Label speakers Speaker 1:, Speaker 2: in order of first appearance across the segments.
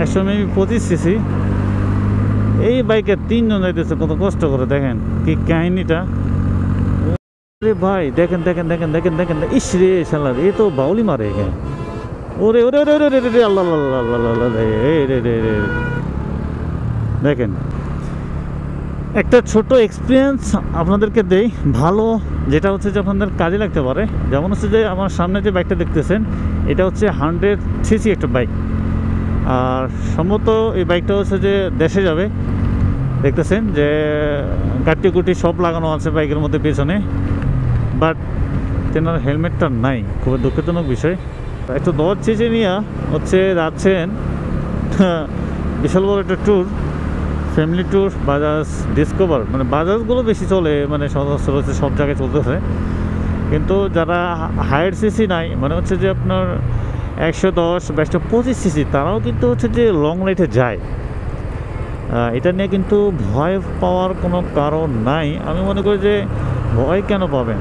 Speaker 1: 100 maybe 25 CC. এই বাইকে 3 জন যাইতেছে, কত কষ্ট করে। দেখেন কি কাহিনীটা। ওরে ভাই দেখেন দেখেন দেখেন দেখেন দেখেন, ইস রে শালার, এ তো বাউলি মারে। ওরে ওরে ওরে ওরে রে, আল্লাহ আল্লাহ আল্লাহ আল্লাহ, রে রে রে। দেখেন একটা ছোট এক্সপিরিয়েন্স আপনাদেরকে দেই ভালো, যেটা হচ্ছে যে আপনাদের কাজে লাগতে পারে। যেমন হচ্ছে যে আমার সামনে যে বাইকটা দেখতেছেন, এটা হচ্ছে 100 সিসি একটা বাইক। আর সম্ভবত এই বাইকটা হচ্ছে যে দেশে যাবে। দেখতেছেন যে গাটি গুটি সব লাগানো আছে বাইকের মধ্যে পেছনে, বাট তেনার হেলমেটটা নাই। খুবই দুঃখজনক বিষয়। একটু 10 সিসি নিয়ে হচ্ছে যাচ্ছেন বিশাল বড় একটা tour, family tour, Bajaj discover. মানে বাজাজগুলো বেশি চলে, মানে সচরাচর হচ্ছে সব জায়গায় চলতেছে। কিন্তু যারা হায়ার সিসি নাই, মানে হচ্ছে যে আপনার 110 বা 125 সিসি, তারাও কিন্তু হচ্ছে যে লং রাইডে যায়। এটা নিয়ে কিন্তু ভয় পাওয়ার কোনো কারণ নাই। আমি মনে করি যে ভয় কেন পাবেন।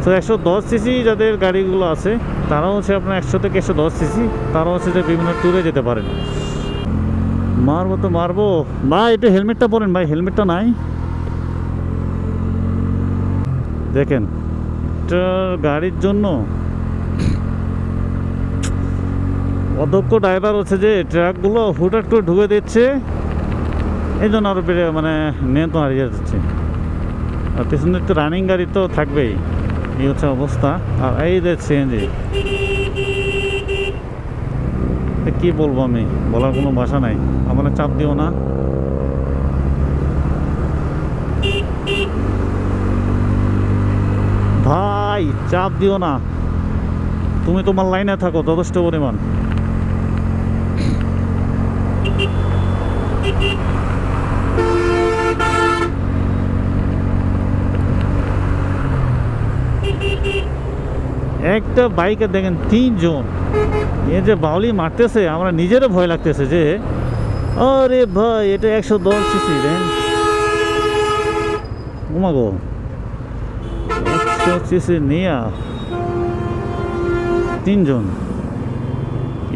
Speaker 1: তো 110 সিসি যাদের গাড়িগুলো আছে, তারাও হচ্ছে আপনার 100 থেকে 110 সিসি, তারাও হচ্ছে যে বিভিন্ন ট্যুরে যেতে পারেন। মারবো তো মারবো ভাই, একটু হেলমেটটা পরেন ভাই, হেলমেটটা নাই। দেখেন গাড়ির জন্য অদক্ষ ড্রাইভার হচ্ছে যে ট্রাকগুলো হুটহাট করে ঢুকে দিচ্ছে, এই জন্য আরও বেড়ে মানে নিয়ন্ত্রণ হারিয়ে যাচ্ছে। আর পিছনে একটু রানিং গাড়ি তো থাকবেই, এই হচ্ছে অবস্থা। আর এই যে সিএনজি, কি বলবো, আমি বলার কোনো ভাষা নাই। আমার চাপ দিও না। ভাই চাপ দিও না, তুমি তোমার লাইনে থাকো যথেষ্ট পরিমাণ। একটা বাইকে দেখেন 3 জন, এ যে বাউলি মারতেছে, আমরা নিজেরও ভয় লাগতেছে যে আরে ভাই এটা 110 সিসি। দেন ঘুমাগো 100 সিসি নিয়ে 3 জন,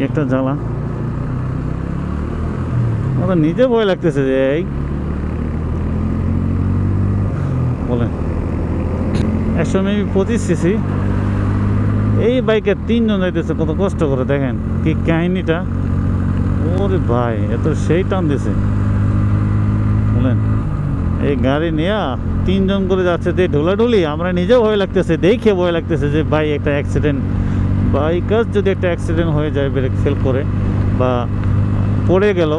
Speaker 1: একটা জ্বালা। আমাদের নিজে ভয় লাগতেছে যে এই বলেন 100 মেবি 25 সিসি। এই বাইকে 3 জন যাইতেছে, কত কষ্ট করে। দেখেন কি কাহিনীটা। ওরে ভাই এত সেই টান দিছে বলেন। এই গাড়ি নিয়ে 3 জন করে যাচ্ছে, যে ঢোলাঢুলি। আমরা নিজেও ভয় লাগতেছে, দেখে ভয় লাগতেছে যে ভাই একটা অ্যাক্সিডেন্ট, বাইকার যদি একটা অ্যাক্সিডেন্ট হয়ে যায় ব্রেক ফেল করে বা পড়ে গেল,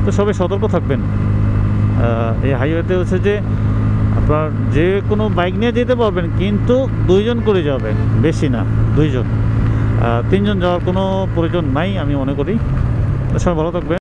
Speaker 1: তো সবাই সতর্ক থাকবেন। এই হাইওয়েতে হচ্ছে যে আপনার যে কোনো বাইক নিয়ে যেতে পারবেন, কিন্তু 2 জন করে যাবেন, বেশি না 2 জন। 3 জন যাওয়ার কোনো প্রয়োজন নাই আমি মনে করি। সবাই ভালো থাকবেন।